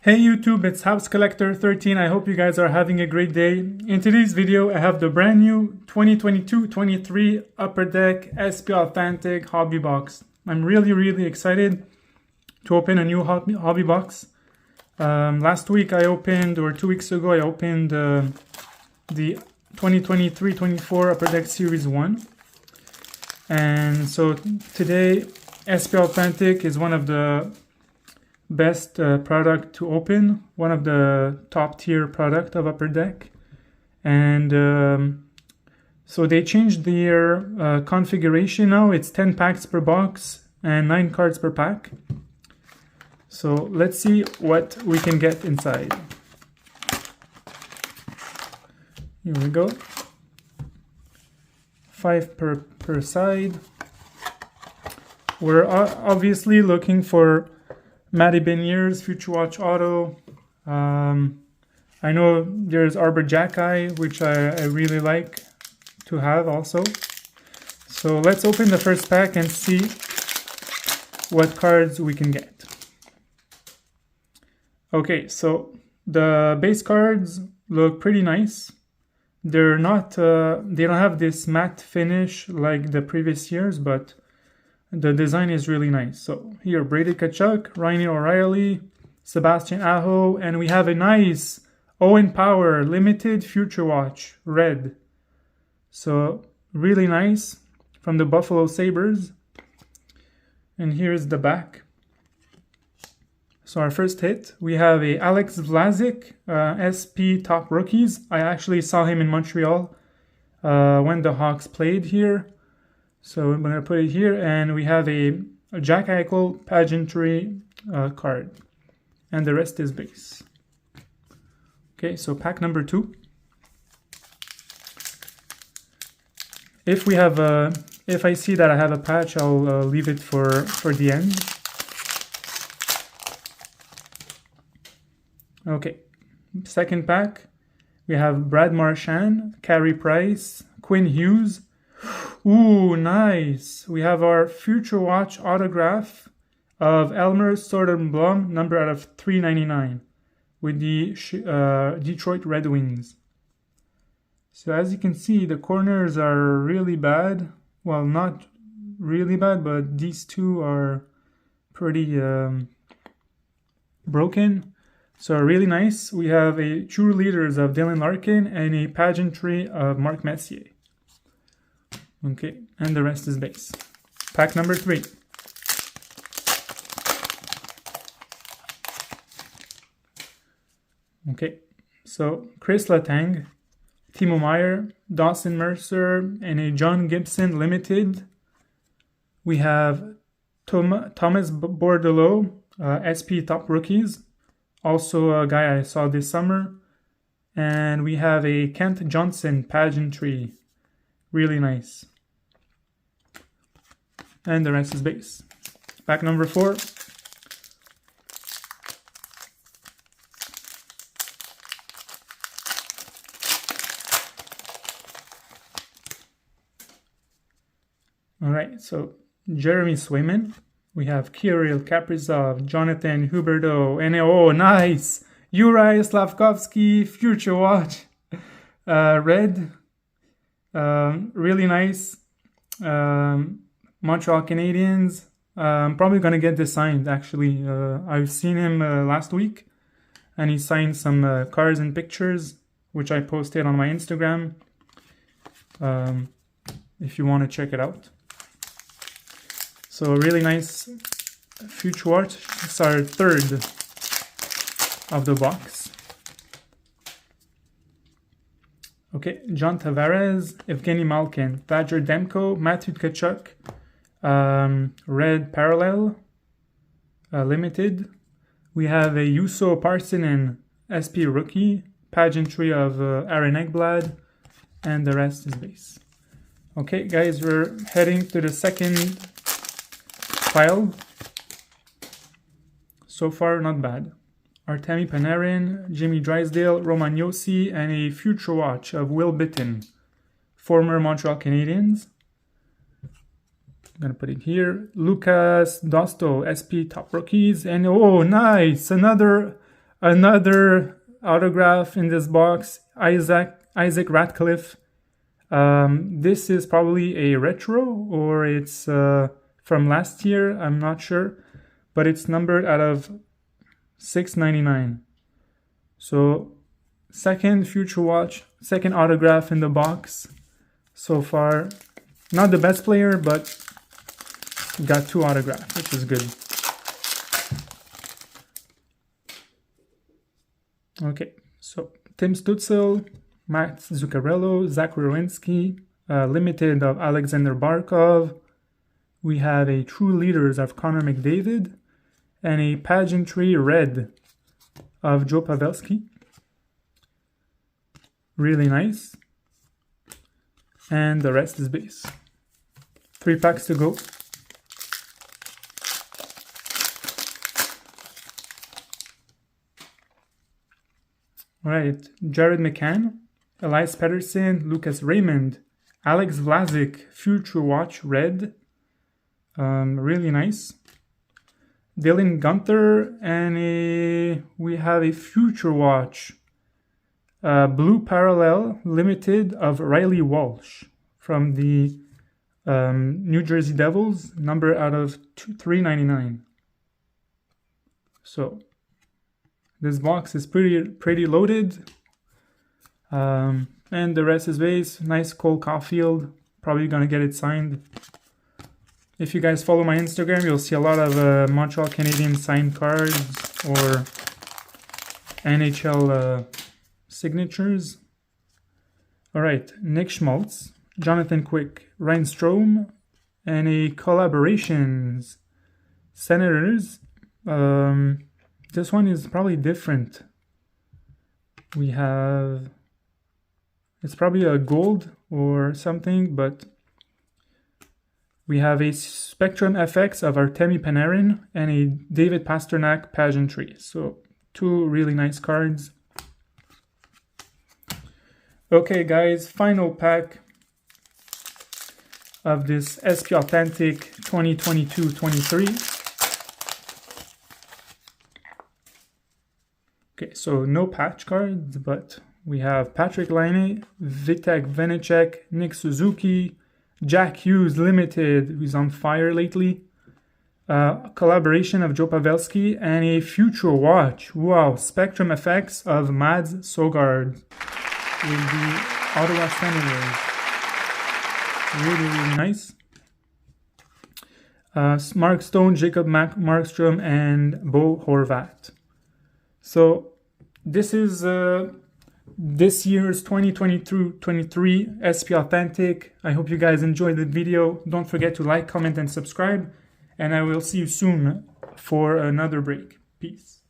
Hey YouTube, it's House Collector 13. I hope you guys are having a great day. In today's video, I have the brand new 2022-23 UpperDeck SP Authentic Hobby Box. I'm really excited to open a new hobby box. Last week I opened, or 2 weeks ago, I opened the 2023-24 UpperDeck Series 1. And so today, SP Authentic is one of the best product to open, one of the top tier product of UpperDeck. And so they changed their configuration now. It's 10 packs per box and 9 cards per pack. So let's see what we can get inside. Here we go. 5 per side. We're obviously looking for Matty Beniers, Future Watch Auto. I know there's Arbor Jackeye, which I really like to have also. So let's open the first pack and see what cards we can get. Okay, so the base cards look pretty nice. They're not, they don't have this matte finish like the previous years, but the design is really nice. So here, Brady Tkachuk, Ryan O'Reilly, Sebastian Aho, and we have a nice Owen Power Limited Future Watch Red. So really nice from the Buffalo Sabres. And here's the back. So our first hit, we have a Alex Vlasic SP Top Rookies. I actually saw him in Montreal when the Hawks played here. So I'm going to put it here, and we have a Jack Eichel Pageantry card. And the rest is base. Okay, so pack number 2. If we have if I see that I have a patch, I'll leave it for the end. Okay, second pack. We have Brad Marchand, Carey Price, Quinn Hughes. Ooh, nice. We have our Future Watch autograph of Elmer Soderblom, number out of 399, with the Detroit Red Wings. So as you can see, the corners are really bad. Well, not really bad, but these two are pretty broken. So really nice. We have a True Leaders of Dylan Larkin and a Pageantry of Mark Messier. Okay, and the rest is base. Pack number 3. Okay, so Chris Letang, Timo Meier, Dawson Mercer, and a John Gibson Limited. We have Thomas Bordelot, SP Top Rookies, also a guy I saw this summer. And we have a Kent Johnson Pageantry, really nice. And the rest is base. Pack number 4. Alright, so Jeremy Swayman. We have Kirill Kaprizov, Jonathan Huberdeau, and oh, nice! Juraj Slavkovsky, Future Watch. Red. Really nice. Montreal Canadiens. I'm probably going to get this signed, actually. I've seen him last week, and he signed some cards and pictures, which I posted on my Instagram, if you want to check it out. So really nice Future Watch. It's our third of the box. Okay, John Tavares, Evgeny Malkin, Thaddeus Demko, Matthew Tkachuk, Red Parallel Limited. We have a Juuso Parssinen SP Rookie, Pageantry of Aaron Ekblad, and the rest is base. Okay, guys, we're heading to the second pile. So far, not bad. Artemi Panarin, Jimmy Drysdale, Roman Josi, and a Future Watch of Will Bitton, former Montreal Canadiens. I'm going to put it here. Lucas Dosto, SP Top Rookies, and oh, nice! Another Another autograph in this box, Isaac Ratcliffe. This is probably a retro, or it's from last year, I'm not sure, but it's numbered out of 699. So second Future Watch, second autograph in the box so far. Not the best player, but got 2 autographs, which is good. Okay, so Tim Stutzel, Max Zuccarello, Zach Rowinski, limited of Alexander Barkov. We have a True Leaders of Connor McDavid, and a Pageantry red of Joe Pavelski. Really nice. And the rest is base. 3 packs to go. All right, Jared McCann, Elias Pettersson, Lucas Raymond, Alex Vlasic, Future Watch red. Really nice. Dylan Gunther, and we have a Future Watch blue parallel limited of Riley Walsh from the New Jersey Devils, number out of 399. So this box is pretty loaded, and the rest is base. Nice Cole Caulfield, probably gonna get it signed. If you guys follow my Instagram, you'll see a lot of Montreal Canadiens signed cards or NHL signatures. All right, Nick Schmaltz, Jonathan Quick, Ryan Strome, and a collaborations Senators. This one is probably different. We have, it's probably a gold or something, but we have a Spectrum FX of Artemi Panarin and a David Pastrnak Pageantry. So 2 really nice cards. Okay guys, final pack of this SP Authentic 2022-23. Okay, so no patch cards, but we have Patrick Laine, Vitek Vanecek, Nick Suzuki, Jack Hughes Limited, who's on fire lately, collaboration of Joe Pavelski, and a Future Watch, wow, Spectrum FX of Mads Søgaard with the Ottawa Senators. Really nice. Mark Stone, Jacob Markstrom, and Bo Horvat. So this is this year's 2022-23 SP Authentic. I hope you guys enjoyed the video. Don't forget to like, comment, and subscribe. And I will see you soon for another break. Peace.